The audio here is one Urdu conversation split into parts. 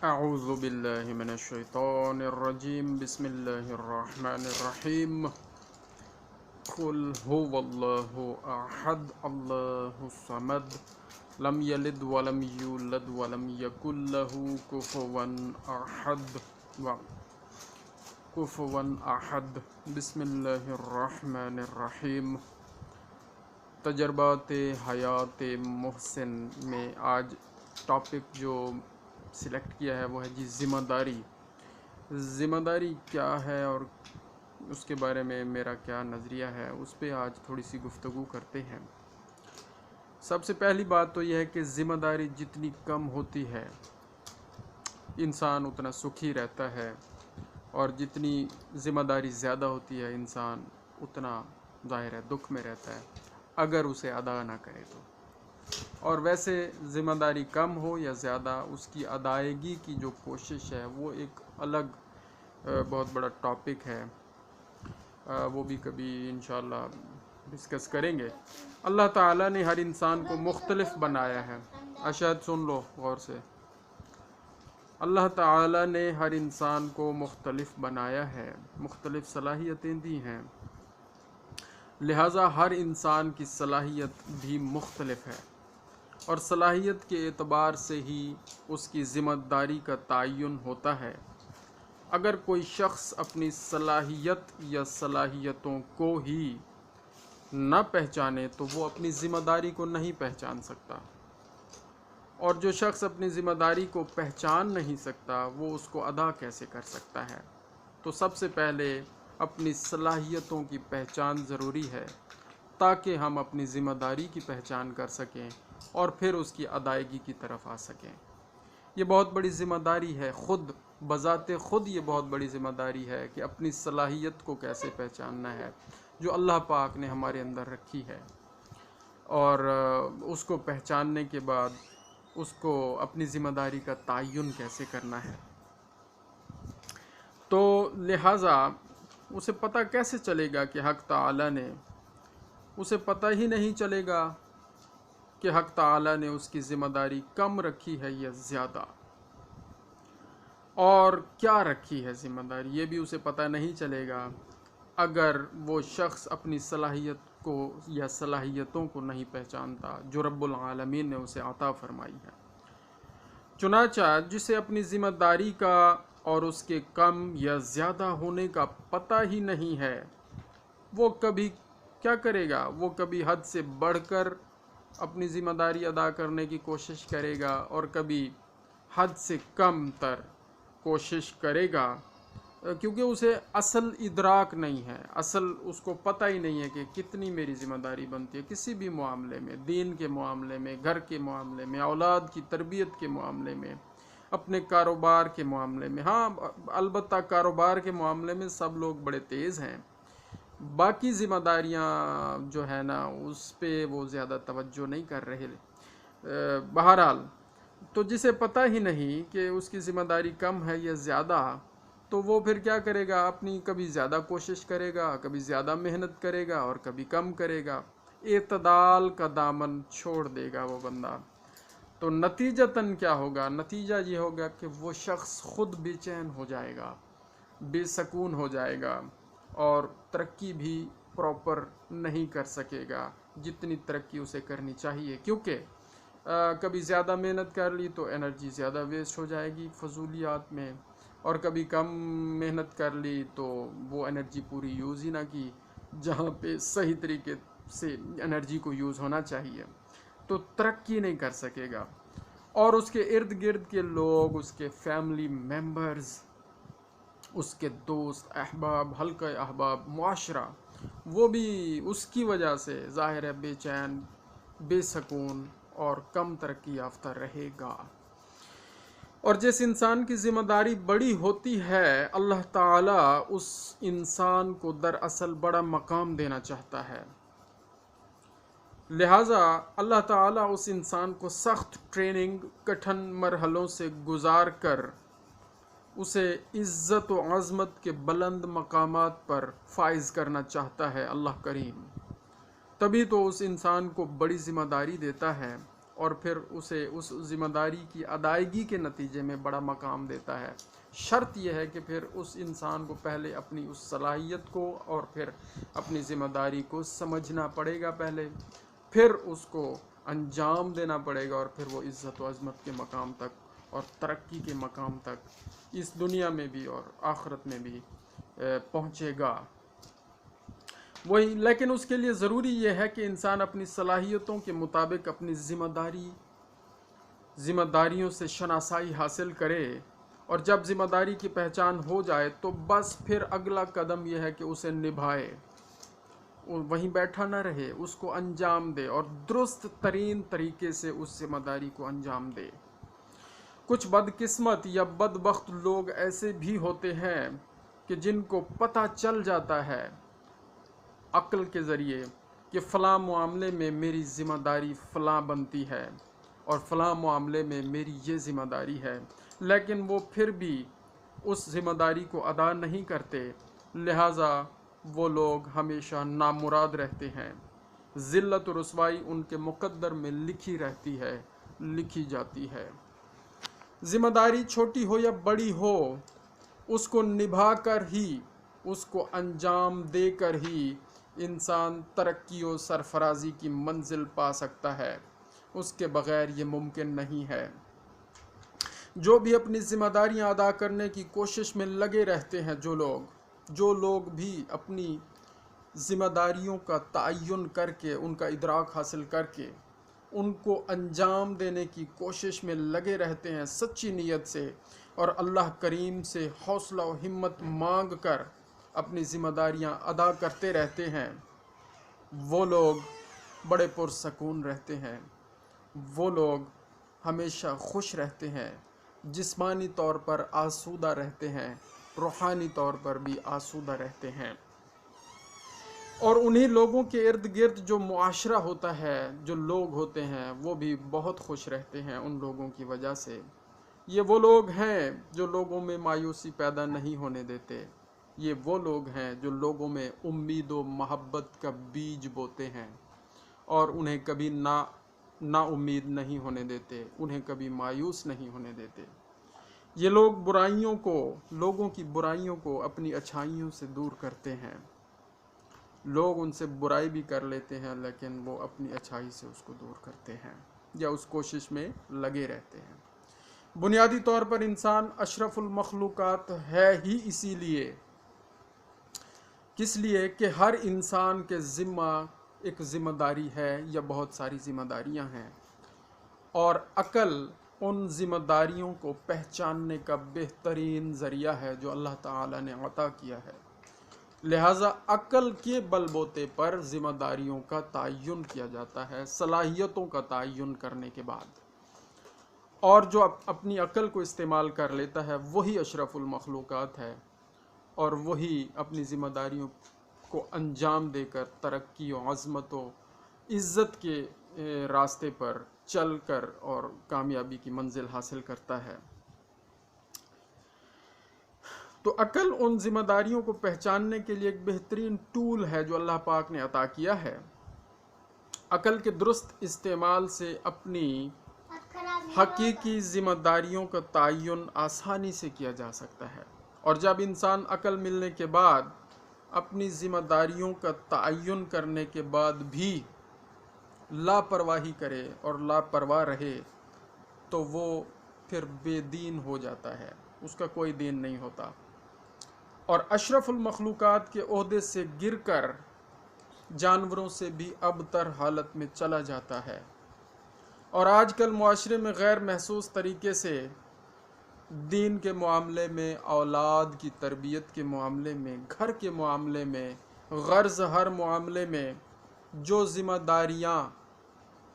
اعوذ باللہ من الشیطان الرجیم بسم اللہ الرحمن الرحیم قل هو اللہ احد اللہ الصمد لم یلد ولم یولد ولم یکن له کفوا احد کفوا احد بسم اللہ الرحمن الرحیم۔ تجربات حیات محسن میں آج ٹاپک جو سلیکٹ کیا ہے وہ ہے جی ذمہ داری۔ ذمہ داری کیا ہے اور اس کے بارے میں میرا کیا نظریہ ہے، اس پہ آج تھوڑی سی گفتگو کرتے ہیں۔ سب سے پہلی بات تو یہ ہے کہ ذمہ داری جتنی کم ہوتی ہے انسان اتنا سکھی رہتا ہے، اور جتنی ذمہ داری زیادہ ہوتی ہے انسان اتنا ظاہر ہے دکھ میں رہتا ہے اگر اسے ادا نہ کرے تو۔ اور ویسے ذمہ داری کم ہو یا زیادہ، اس کی ادائیگی کی جو کوشش ہے وہ ایک الگ بہت بڑا ٹاپک ہے، وہ بھی کبھی انشاءاللہ ڈسکس کریں گے۔ اللہ تعالیٰ نے ہر انسان کو مختلف بنایا ہے، اشہد سن لو غور سے۔ اللہ تعالیٰ نے ہر انسان کو مختلف بنایا ہے، مختلف صلاحیتیں دی ہیں، لہٰذا ہر انسان کی صلاحیت بھی مختلف ہے، اور صلاحیت کے اعتبار سے ہی اس کی ذمہ داری کا تعین ہوتا ہے۔ اگر کوئی شخص اپنی صلاحیت یا صلاحیتوں کو ہی نہ پہچانے تو وہ اپنی ذمہ داری کو نہیں پہچان سکتا، اور جو شخص اپنی ذمہ داری کو پہچان نہیں سکتا وہ اس کو ادا کیسے کر سکتا ہے؟ تو سب سے پہلے اپنی صلاحیتوں کی پہچان ضروری ہے تاکہ ہم اپنی ذمہ داری کی پہچان کر سکیں اور پھر اس کی ادائیگی کی طرف آ سکیں۔ یہ بہت بڑی ذمہ داری ہے، خود بذات خود یہ بہت بڑی ذمہ داری ہے کہ اپنی صلاحیت کو کیسے پہچاننا ہے جو اللہ پاک نے ہمارے اندر رکھی ہے، اور اس کو پہچاننے کے بعد اس کو اپنی ذمہ داری کا تعین کیسے کرنا ہے۔ تو لہٰذا اسے پتہ کیسے چلے گا کہ حق تعالیٰ نے، اسے پتہ ہی نہیں چلے گا کہ حق تعالیٰ نے اس کی ذمہ داری کم رکھی ہے یا زیادہ، اور کیا رکھی ہے ذمہ داری یہ بھی اسے پتہ نہیں چلے گا اگر وہ شخص اپنی صلاحیت کو یا صلاحیتوں کو نہیں پہچانتا جو رب العالمین نے اسے عطا فرمائی ہے۔ چنانچہ جسے اپنی ذمہ داری کا اور اس کے کم یا زیادہ ہونے کا پتہ ہی نہیں ہے، وہ کبھی کیا کرے گا؟ وہ کبھی حد سے بڑھ کر اپنی ذمہ داری ادا کرنے کی کوشش کرے گا، اور کبھی حد سے کم تر کوشش کرے گا، کیونکہ اسے اصل ادراک نہیں ہے، اصل اس کو پتہ ہی نہیں ہے کہ کتنی میری ذمہ داری بنتی ہے کسی بھی معاملے میں، دین کے معاملے میں، گھر کے معاملے میں، اولاد کی تربیت کے معاملے میں، اپنے کاروبار کے معاملے میں۔ ہاں البتہ کاروبار کے معاملے میں سب لوگ بڑے تیز ہیں، باقی ذمہ داریاں جو ہے نا اس پہ وہ زیادہ توجہ نہیں کر رہے۔ بہرحال تو جسے پتہ ہی نہیں کہ اس کی ذمہ داری کم ہے یا زیادہ، تو وہ پھر کیا کرے گا؟ اپنی کبھی زیادہ کوشش کرے گا، کبھی زیادہ محنت کرے گا، اور کبھی کم کرے گا۔ اعتدال کا دامن چھوڑ دے گا وہ بندہ۔ تو نتیجتاً کیا ہوگا؟ نتیجہ یہ ہوگا کہ وہ شخص خود بے چین ہو جائے گا، بے سکون ہو جائے گا، اور ترقی بھی پراپر نہیں کر سکے گا جتنی ترقی اسے کرنی چاہیے، کیونکہ کبھی زیادہ محنت کر لی تو انرجی زیادہ ویسٹ ہو جائے گی فضولیات میں، اور کبھی کم محنت کر لی تو وہ انرجی پوری یوز ہی نہ کی جہاں پہ صحیح طریقے سے انرجی کو یوز ہونا چاہیے، تو ترقی نہیں کر سکے گا۔ اور اس کے ارد گرد کے لوگ، اس کے فیملی ممبرز، اس کے دوست احباب، حلقہ احباب، معاشرہ، وہ بھی اس کی وجہ سے ظاہر ہے بے چین، بے سکون اور کم ترقی یافتہ رہے گا۔ اور جس انسان کی ذمہ داری بڑی ہوتی ہے اللہ تعالیٰ اس انسان کو دراصل بڑا مقام دینا چاہتا ہے، لہٰذا اللہ تعالیٰ اس انسان کو سخت ٹریننگ، کٹھن مرحلوں سے گزار کر اسے عزت و عظمت کے بلند مقامات پر فائز کرنا چاہتا ہے اللہ کریم۔ تبھی تو اس انسان کو بڑی ذمہ داری دیتا ہے اور پھر اسے اس ذمہ داری کی ادائیگی کے نتیجے میں بڑا مقام دیتا ہے۔ شرط یہ ہے کہ پھر اس انسان کو پہلے اپنی اس صلاحیت کو اور پھر اپنی ذمہ داری کو سمجھنا پڑے گا پہلے، پھر اس کو انجام دینا پڑے گا، اور پھر وہ عزت و عظمت کے مقام تک اور ترقی کے مقام تک اس دنیا میں بھی اور آخرت میں بھی پہنچے گا۔ لیکن اس کے لیے ضروری یہ ہے کہ انسان اپنی صلاحیتوں کے مطابق اپنی ذمہ داریوں سے شناسائی حاصل کرے، اور جب ذمہ داری کی پہچان ہو جائے تو بس پھر اگلا قدم یہ ہے کہ اسے نبھائے، وہیں بیٹھا نہ رہے، اس کو انجام دے اور درست ترین طریقے سے اس ذمہ داری کو انجام دے۔ کچھ بدقسمت یا بدبخت لوگ ایسے بھی ہوتے ہیں کہ جن کو پتہ چل جاتا ہے عقل کے ذریعے کہ فلاں معاملے میں میری ذمہ داری فلاں بنتی ہے اور فلاں معاملے میں میری یہ ذمہ داری ہے، لیکن وہ پھر بھی اس ذمہ داری کو ادا نہیں کرتے، لہٰذا وہ لوگ ہمیشہ نامراد رہتے ہیں۔ ذلت و رسوائی ان کے مقدر میں لکھی رہتی ہے، لکھی جاتی ہے۔ ذمہ داری چھوٹی ہو یا بڑی ہو، اس کو نبھا کر ہی، اس کو انجام دے کر ہی انسان ترقی و سرفرازی کی منزل پا سکتا ہے، اس کے بغیر یہ ممکن نہیں ہے۔ جو بھی اپنی ذمہ داریاں ادا کرنے کی کوشش میں لگے رہتے ہیں، جو لوگ بھی اپنی ذمہ داریوں کا تعین کر کے، ان کا ادراک حاصل کر کے ان کو انجام دینے کی کوشش میں لگے رہتے ہیں سچی نیت سے، اور اللہ کریم سے حوصلہ و ہمت مانگ کر اپنی ذمہ داریاں ادا کرتے رہتے ہیں، وہ لوگ بڑے پرسکون رہتے ہیں، وہ لوگ ہمیشہ خوش رہتے ہیں، جسمانی طور پر آسودہ رہتے ہیں، روحانی طور پر بھی آسودہ رہتے ہیں۔ اور انہی لوگوں کے ارد گرد جو معاشرہ ہوتا ہے، جو لوگ ہوتے ہیں، وہ بھی بہت خوش رہتے ہیں ان لوگوں کی وجہ سے۔ یہ وہ لوگ ہیں جو لوگوں میں مایوسی پیدا نہیں ہونے دیتے، یہ وہ لوگ ہیں جو لوگوں میں امید و محبت کا بیج بوتے ہیں اور انہیں کبھی نا امید نہیں ہونے دیتے، انہیں کبھی مایوس نہیں ہونے دیتے۔ یہ لوگ لوگوں کی برائیوں کو اپنی اچھائیوں سے دور کرتے ہیں۔ لوگ ان سے برائی بھی کر لیتے ہیں، لیکن وہ اپنی اچھائی سے اس کو دور کرتے ہیں یا اس کوشش میں لگے رہتے ہیں۔ بنیادی طور پر انسان اشرف المخلوقات ہے ہی اسی لیے، کس لیے کہ ہر انسان کے ذمہ ایک ذمہ داری ہے یا بہت ساری ذمہ داریاں ہیں، اور عقل ان ذمہ داریوں کو پہچاننے کا بہترین ذریعہ ہے جو اللہ تعالیٰ نے عطا کیا ہے۔ لہٰذا عقل کے بل بوتے پر ذمہ داریوں کا تعین کیا جاتا ہے صلاحیتوں کا تعین کرنے کے بعد، اور جو اپنی عقل کو استعمال کر لیتا ہے وہی اشرف المخلوقات ہے، اور وہی اپنی ذمہ داریوں کو انجام دے کر ترقی و عظمت و عزت کے راستے پر چل کر اور کامیابی کی منزل حاصل کرتا ہے۔ تو عقل ان ذمہ داریوں کو پہچاننے کے لیے ایک بہترین ٹول ہے جو اللہ پاک نے عطا کیا ہے۔ عقل کے درست استعمال سے اپنی حقیقی ذمہ داریوں کا تعین آسانی سے کیا جا سکتا ہے، اور جب انسان عقل ملنے کے بعد اپنی ذمہ داریوں کا تعین کرنے کے بعد بھی لاپرواہی کرے اور لاپرواہ رہے تو وہ پھر بے دین ہو جاتا ہے، اس کا کوئی دین نہیں ہوتا، اور اشرف المخلوقات کے عہدے سے گر کر جانوروں سے بھی ابتر حالت میں چلا جاتا ہے۔ اور آج کل معاشرے میں غیر محسوس طریقے سے دین کے معاملے میں، اولاد کی تربیت کے معاملے میں، گھر کے معاملے میں، غرض ہر معاملے میں جو ذمہ داریاں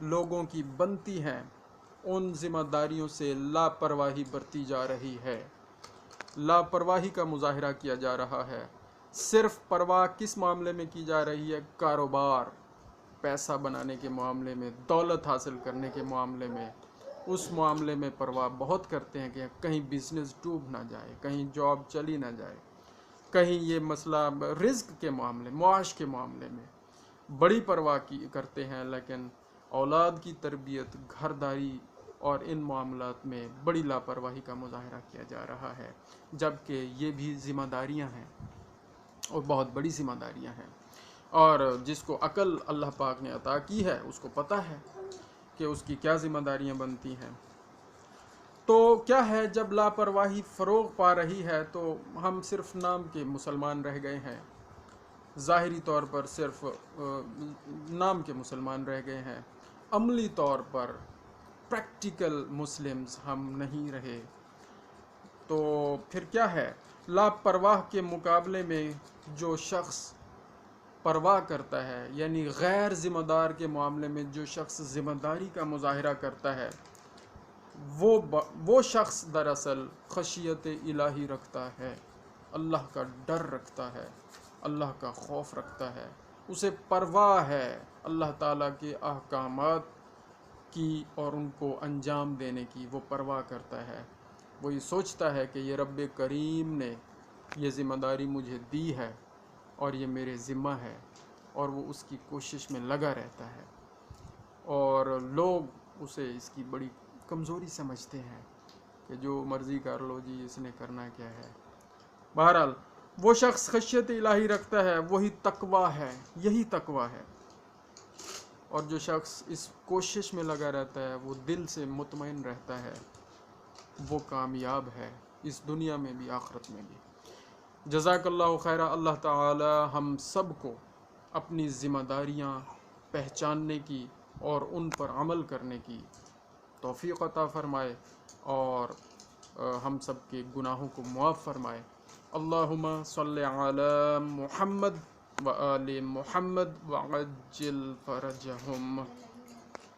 لوگوں کی بنتی ہیں ان ذمہ داریوں سے لاپرواہی برتی جا رہی ہے، لاپرواہی کا مظاہرہ کیا جا رہا ہے۔ صرف پرواہ کس معاملے میں کی جا رہی ہے؟ کاروبار، پیسہ بنانے کے معاملے میں، دولت حاصل کرنے کے معاملے میں، اس معاملے میں پرواہ بہت کرتے ہیں کہ کہیں بزنس ڈوب نہ جائے، کہیں جاب چلی نہ جائے، کہیں یہ مسئلہ رزق کے معاملے، معاش کے معاملے میں بڑی پرواہ کرتے ہیں، لیکن اولاد کی تربیت، گھرداری اور ان معاملات میں بڑی لاپرواہی کا مظاہرہ کیا جا رہا ہے، جبکہ یہ بھی ذمہ داریاں ہیں اور بہت بڑی ذمہ داریاں ہیں، اور جس کو عقل اللہ پاک نے عطا کی ہے اس کو پتہ ہے کہ اس کی کیا ذمہ داریاں بنتی ہیں۔ تو کیا ہے، جب لاپرواہی فروغ پا رہی ہے تو ہم صرف نام کے مسلمان رہ گئے ہیں، ظاہری طور پر صرف نام کے مسلمان رہ گئے ہیں، عملی طور پر پریکٹیکل مسلمز ہم نہیں رہے۔ تو پھر کیا ہے، لاپرواہ کے مقابلے میں جو شخص پرواہ کرتا ہے، یعنی غیر ذمہ دار کے معاملے میں جو شخص ذمہ داری کا مظاہرہ کرتا ہے، وہ شخص دراصل خشیت الہی رکھتا ہے، اللہ کا ڈر رکھتا ہے، اللہ کا خوف رکھتا ہے، اسے پرواہ ہے اللہ تعالیٰ کے احکامات کی اور ان کو انجام دینے کی، وہ پرواہ کرتا ہے۔ وہ یہ سوچتا ہے کہ یہ رب کریم نے یہ ذمہ داری مجھے دی ہے اور یہ میرے ذمہ ہے، اور وہ اس کی کوشش میں لگا رہتا ہے، اور لوگ اسے اس کی بڑی کمزوری سمجھتے ہیں کہ جو مرضی کر لو جی، اس نے کرنا کیا ہے۔ بہرحال وہ شخص خشیت الہی رکھتا ہے، وہی تقویٰ ہے، یہی تقویٰ ہے، اور جو شخص اس کوشش میں لگا رہتا ہے، وہ دل سے مطمئن رہتا ہے، وہ کامیاب ہے، اس دنیا میں بھی آخرت میں بھی۔ جزاک اللہ خیرہ۔ اللہ تعالی ہم سب کو اپنی ذمہ داریاں پہچاننے کی اور ان پر عمل کرنے کی توفیق عطا فرمائے، اور ہم سب کے گناہوں کو معاف فرمائے۔ اللہم صلی علی محمد وآل محمد وعجل فرجہم۔